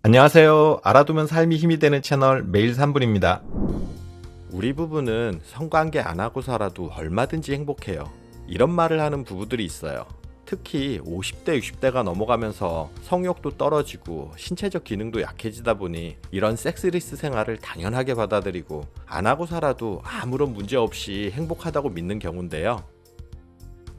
안녕하세요. 알아두면 삶이 힘이 되는 채널 매일 3분입니다. 우리 부부는 성관계 안 하고 살아도 얼마든지 행복해요. 이런 말을 하는 부부들이 있어요. 특히 50대, 60대가 넘어가면서 성욕도 떨어지고 신체적 기능도 약해지다 보니 이런 섹스리스 생활을 당연하게 받아들이고 안 하고 살아도 아무런 문제 없이 행복하다고 믿는 경우인데요.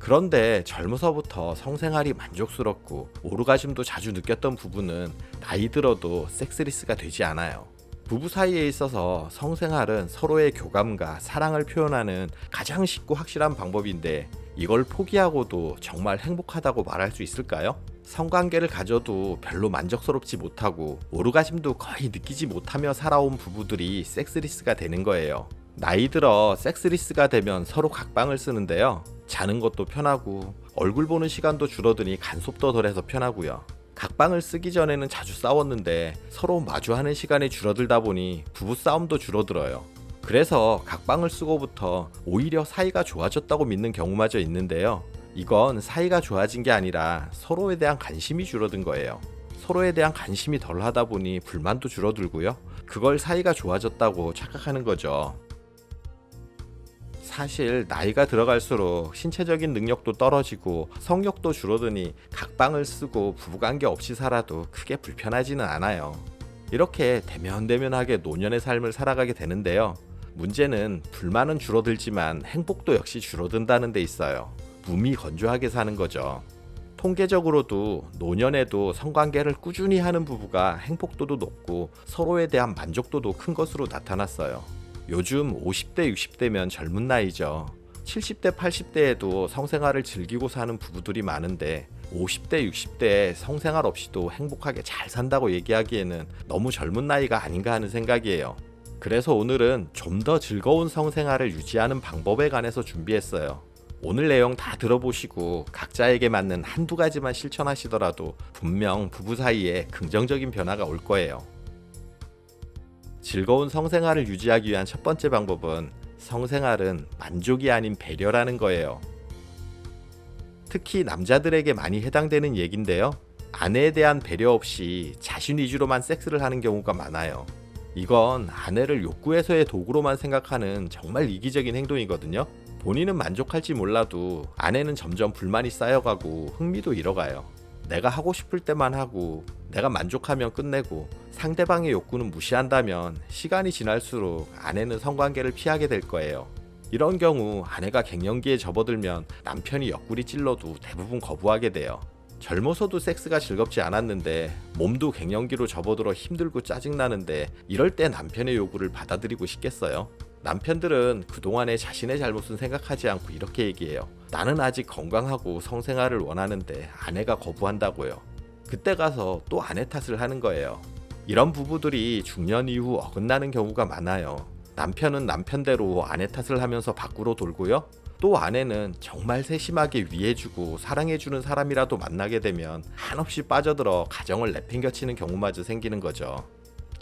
그런데 젊어서부터 성생활이 만족스럽고 오르가즘도 자주 느꼈던 부부는 나이 들어도 섹스리스가 되지 않아요. 부부 사이에 있어서 성생활은 서로의 교감과 사랑을 표현하는 가장 쉽고 확실한 방법인데 이걸 포기하고도 정말 행복하다고 말할 수 있을까요? 성관계를 가져도 별로 만족스럽지 못하고 오르가즘도 거의 느끼지 못하며 살아온 부부들이 섹스리스가 되는 거예요. 나이 들어 섹스리스가 되면 서로 각방을 쓰는데요. 자는 것도 편하고 얼굴 보는 시간도 줄어드니 간섭도 덜해서 편하고요. 각방을 쓰기 전에는 자주 싸웠는데 서로 마주하는 시간이 줄어들다 보니 부부싸움도 줄어들어요. 그래서 각방을 쓰고부터 오히려 사이가 좋아졌다고 믿는 경우마저 있는데요. 이건 사이가 좋아진 게 아니라 서로에 대한 관심이 줄어든 거예요. 서로에 대한 관심이 덜 하다 보니 불만도 줄어들고요. 그걸 사이가 좋아졌다고 착각하는 거죠. 사실 나이가 들어갈수록 신체적인 능력도 떨어지고 성욕도 줄어드니 각방을 쓰고 부부관계 없이 살아도 크게 불편하지는 않아요. 이렇게 대면대면하게 노년의 삶을 살아가게 되는데요. 문제는 불만은 줄어들지만 행복도 역시 줄어든다는 데 있어요. 몸이 건조하게 사는 거죠. 통계적으로도 노년에도 성관계를 꾸준히 하는 부부가 행복도도 높고 서로에 대한 만족도도 큰 것으로 나타났어요. 요즘 50대, 60대면 젊은 나이죠. 70대, 80대에도 성생활을 즐기고 사는 부부들이 많은데 50대, 60대에 성생활 없이도 행복하게 잘 산다고 얘기하기에는 너무 젊은 나이가 아닌가 하는 생각이에요. 그래서 오늘은 좀 더 즐거운 성생활을 유지하는 방법에 관해서 준비했어요. 오늘 내용 다 들어보시고 각자에게 맞는 한두 가지만 실천하시더라도 분명 부부 사이에 긍정적인 변화가 올 거예요. 즐거운 성생활을 유지하기 위한 첫 번째 방법은 성생활은 만족이 아닌 배려라는 거예요. 특히 남자들에게 많이 해당되는 얘긴데요. 아내에 대한 배려 없이 자신 위주로만 섹스를 하는 경우가 많아요. 이건 아내를 욕구에서의 도구로만 생각하는 정말 이기적인 행동이거든요. 본인은 만족할지 몰라도 아내는 점점 불만이 쌓여가고 흥미도 잃어가요. 내가 하고 싶을 때만 하고 내가 만족하면 끝내고 상대방의 욕구는 무시한다면 시간이 지날수록 아내는 성관계를 피하게 될 거예요. 이런 경우 아내가 갱년기에 접어들면 남편이 옆구리 찔러도 대부분 거부하게 돼요. 젊어서도 섹스가 즐겁지 않았는데 몸도 갱년기로 접어들어 힘들고 짜증나는데 이럴 때 남편의 요구를 받아들이고 싶겠어요? 남편들은 그동안의 자신의 잘못은 생각하지 않고 이렇게 얘기해요. 나는 아직 건강하고 성생활을 원하는데 아내가 거부한다고요. 그때 가서 또 아내 탓을 하는 거예요. 이런 부부들이 중년 이후 어긋나는 경우가 많아요. 남편은 남편대로 아내 탓을 하면서 밖으로 돌고요. 또 아내는 정말 세심하게 위해주고 사랑해주는 사람이라도 만나게 되면 한없이 빠져들어 가정을 내팽겨치는 경우마저 생기는 거죠.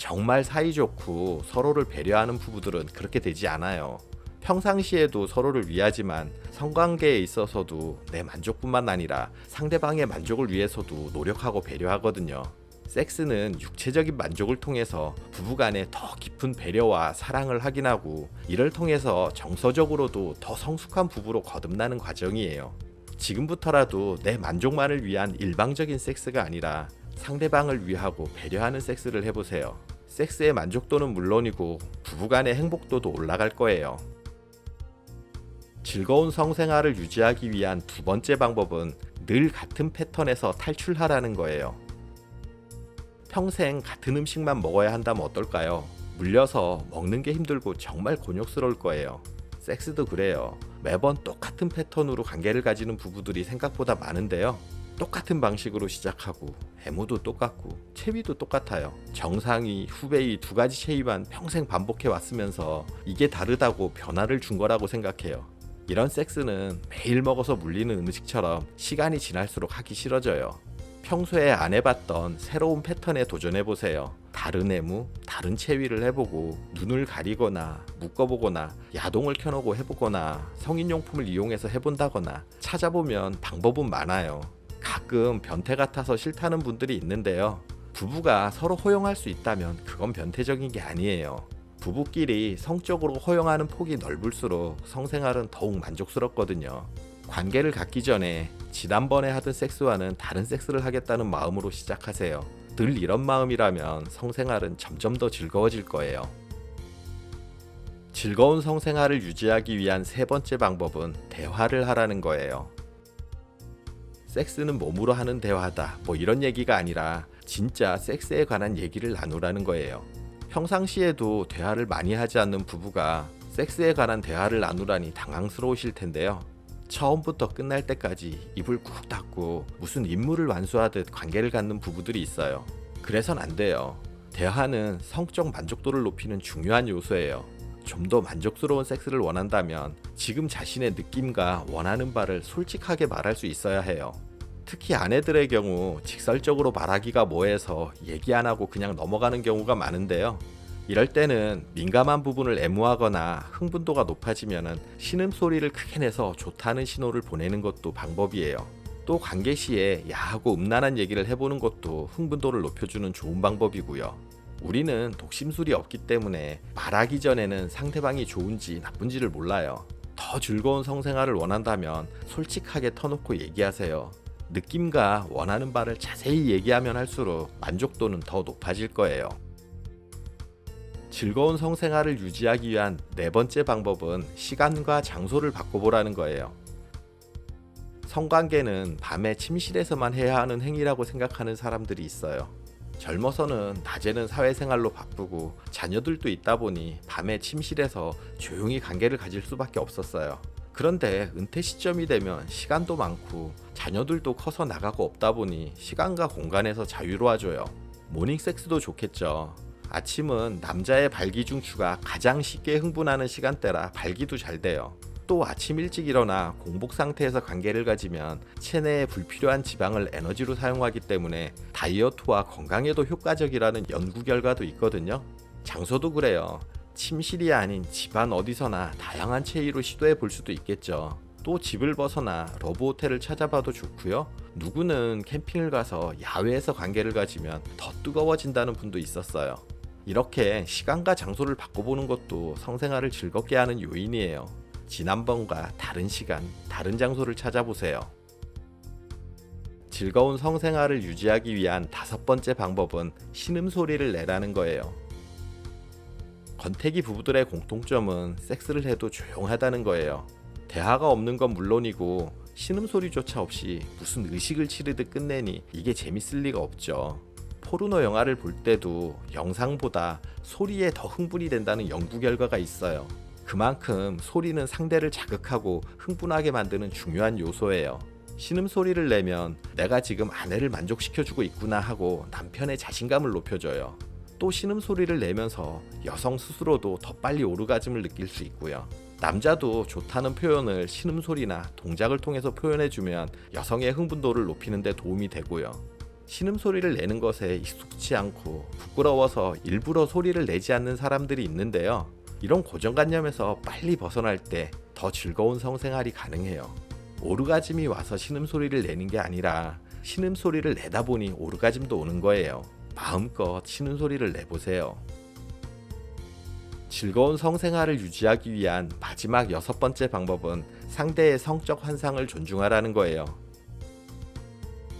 정말 사이좋고 서로를 배려하는 부부들은 그렇게 되지 않아요. 평상시에도 서로를 위하지만 성관계에 있어서도 내 만족뿐만 아니라 상대방의 만족을 위해서도 노력하고 배려하거든요. 섹스는 육체적인 만족을 통해서 부부간에 더 깊은 배려와 사랑을 확인하고 이를 통해서 정서적으로도 더 성숙한 부부로 거듭나는 과정이에요. 지금부터라도 내 만족만을 위한 일방적인 섹스가 아니라 상대방을 위하고 배려하는 섹스를 해보세요. 섹스의 만족도는 물론이고 부부간의 행복도도 올라갈 거예요. 즐거운 성생활을 유지하기 위한 두 번째 방법은 늘 같은 패턴에서 탈출하라는 거예요. 평생 같은 음식만 먹어야 한다면 어떨까요? 물려서 먹는 게 힘들고 정말 곤욕스러울 거예요. 섹스도 그래요. 매번 똑같은 패턴으로 관계를 가지는 부부들이 생각보다 많은데요. 똑같은 방식으로 시작하고 애무도 똑같고 체위도 똑같아요. 정상위, 후배위 두 가지 체위만 평생 반복해 왔으면서 이게 다르다고 변화를 준 거라고 생각해요. 이런 섹스는 매일 먹어서 물리는 음식처럼 시간이 지날수록 하기 싫어져요. 평소에 안 해봤던 새로운 패턴에 도전해보세요. 다른 애무, 다른 체위를 해보고 눈을 가리거나 묶어보거나 야동을 켜놓고 해보거나 성인용품을 이용해서 해본다거나 찾아보면 방법은 많아요. 가끔 변태 같아서 싫다는 분들이 있는데요. 부부가 서로 허용할 수 있다면 그건 변태적인 게 아니에요. 부부끼리 성적으로 허용하는 폭이 넓을수록 성생활은 더욱 만족스럽거든요. 관계를 갖기 전에 지난번에 하던 섹스와는 다른 섹스를 하겠다는 마음으로 시작하세요. 늘 이런 마음이라면 성생활은 점점 더 즐거워질 거예요. 즐거운 성생활을 유지하기 위한 세 번째 방법은 대화를 하라는 거예요. 섹스는 몸으로 하는 대화다, 뭐 이런 얘기가 아니라 진짜 섹스에 관한 얘기를 나누라는 거예요. 평상시에도 대화를 많이 하지 않는 부부가 섹스에 관한 대화를 나누라니 당황스러우실 텐데요. 처음부터 끝날 때까지 입을 꾹 닫고 무슨 임무를 완수하듯 관계를 갖는 부부들이 있어요. 그래선 안 돼요. 대화는 성적 만족도를 높이는 중요한 요소예요. 좀 더 만족스러운 섹스를 원한다면 지금 자신의 느낌과 원하는 바를 솔직하게 말할 수 있어야 해요. 특히 아내들의 경우 직설적으로 말하기가 뭐해서 얘기 안 하고 그냥 넘어가는 경우가 많은데요. 이럴 때는 민감한 부분을 애무하거나 흥분도가 높아지면 신음소리를 크게 내서 좋다는 신호를 보내는 것도 방법이에요. 또 관계 시에 야하고 음란한 얘기를 해보는 것도 흥분도를 높여주는 좋은 방법이고요. 우리는 독심술이 없기 때문에 말하기 전에는 상대방이 좋은지 나쁜지를 몰라요. 더 즐거운 성생활을 원한다면 솔직하게 터놓고 얘기하세요. 느낌과 원하는 바를 자세히 얘기하면 할수록 만족도는 더 높아질 거예요. 즐거운 성생활을 유지하기 위한 네 번째 방법은 시간과 장소를 바꿔보라는 거예요. 성관계는 밤에 침실에서만 해야 하는 행위라고 생각하는 사람들이 있어요. 젊어서는 낮에는 사회생활로 바쁘고 자녀들도 있다 보니 밤에 침실에서 조용히 관계를 가질 수밖에 없었어요. 그런데 은퇴 시점이 되면 시간도 많고 자녀들도 커서 나가고 없다 보니 시간과 공간에서 자유로워져요. 모닝 섹스도 좋겠죠. 아침은 남자의 발기중추가 가장 쉽게 흥분하는 시간대라 발기도 잘 돼요. 또 아침 일찍 일어나 공복 상태에서 관계를 가지면 체내에 불필요한 지방을 에너지로 사용하기 때문에 다이어트와 건강에도 효과적이라는 연구 결과도 있거든요. 장소도 그래요. 침실이 아닌 집안 어디서나 다양한 체위로 시도해 볼 수도 있겠죠. 또 집을 벗어나 러브 호텔을 찾아봐도 좋고요. 누구는 캠핑을 가서 야외에서 관계를 가지면 더 뜨거워진다는 분도 있었어요. 이렇게 시간과 장소를 바꿔보는 것도 성생활을 즐겁게 하는 요인이에요. 지난번과 다른 시간, 다른 장소를 찾아보세요. 즐거운 성생활을 유지하기 위한 다섯 번째 방법은 신음소리를 내라는 거예요. 권태기 부부들의 공통점은 섹스를 해도 조용하다는 거예요. 대화가 없는 건 물론이고 신음소리조차 없이 무슨 의식을 치르듯 끝내니 이게 재밌을 리가 없죠. 포르노 영화를 볼 때도 영상보다 소리에 더 흥분이 된다는 연구 결과가 있어요. 그만큼 소리는 상대를 자극하고 흥분하게 만드는 중요한 요소예요. 신음소리를 내면 내가 지금 아내를 만족시켜주고 있구나 하고 남편의 자신감을 높여줘요. 또 신음소리를 내면서 여성 스스로도 더 빨리 오르가즘을 느낄 수 있고요. 남자도 좋다는 표현을 신음소리나 동작을 통해서 표현해주면 여성의 흥분도를 높이는 데 도움이 되고요. 신음소리를 내는 것에 익숙치 않고 부끄러워서 일부러 소리를 내지 않는 사람들이 있는데요. 이런 고정관념에서 빨리 벗어날 때 더 즐거운 성생활이 가능해요. 오르가즘이 와서 신음소리를 내는 게 아니라 신음소리를 내다 보니 오르가즘도 오는 거예요. 마음껏 신음소리를 내보세요. 즐거운 성생활을 유지하기 위한 마지막 여섯 번째 방법은 상대의 성적 환상을 존중하라는 거예요.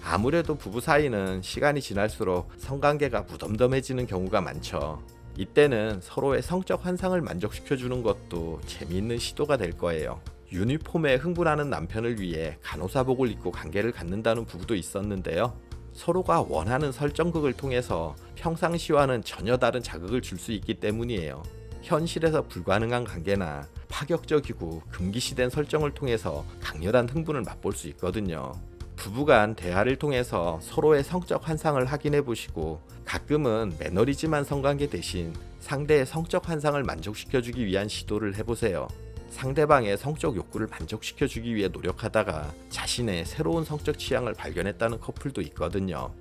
아무래도 부부 사이는 시간이 지날수록 성관계가 무덤덤해지는 경우가 많죠. 이때는 서로의 성적 환상을 만족시켜주는 것도 재미있는 시도가 될 거예요. 유니폼에 흥분하는 남편을 위해 간호사복을 입고 관계를 갖는다는 부부도 있었는데요. 서로가 원하는 설정극을 통해서 평상시와는 전혀 다른 자극을 줄 수 있기 때문이에요. 현실에서 불가능한 관계나 파격적이고 금기시된 설정을 통해서 강렬한 흥분을 맛볼 수 있거든요. 부부간 대화를 통해서 서로의 성적 환상을 확인해 보시고 가끔은 매너리즘한 성관계 대신 상대의 성적 환상을 만족시켜주기 위한 시도를 해보세요. 상대방의 성적 욕구를 만족시켜주기 위해 노력하다가 자신의 새로운 성적 취향을 발견했다는 커플도 있거든요.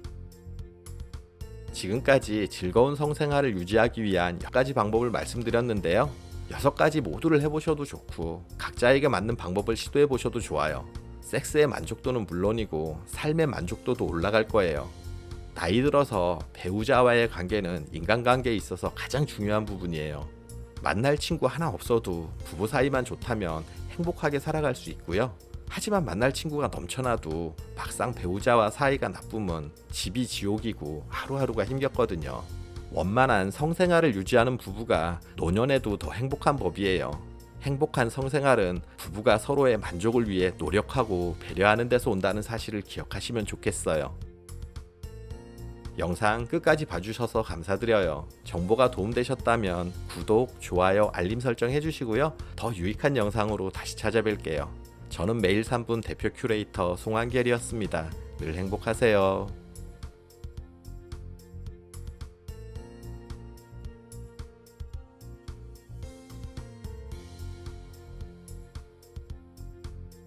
지금까지 즐거운 성생활을 유지하기 위한 10가지 방법을 말씀드렸는데요. 6가지 모두를 해보셔도 좋고 각자에게 맞는 방법을 시도해보셔도 좋아요. 섹스의 만족도는 물론이고 삶의 만족도도 올라갈 거예요. 나이 들어서 배우자와의 관계는 인간관계에 있어서 가장 중요한 부분이에요. 만날 친구 하나 없어도 부부 사이만 좋다면 행복하게 살아갈 수 있고요. 하지만 만날 친구가 넘쳐나도 막상 배우자와 사이가 나쁘면 집이 지옥이고 하루하루가 힘겹거든요. 원만한 성생활을 유지하는 부부가 노년에도 더 행복한 법이에요. 행복한 성생활은 부부가 서로의 만족을 위해 노력하고 배려하는 데서 온다는 사실을 기억하시면 좋겠어요. 영상 끝까지 봐주셔서 감사드려요. 정보가 도움되셨다면 구독, 좋아요, 알림 설정 해주시고요. 더 유익한 영상으로 다시 찾아뵐게요. 저는 매일 3분 대표 큐레이터 송한결이었습니다. 늘 행복하세요.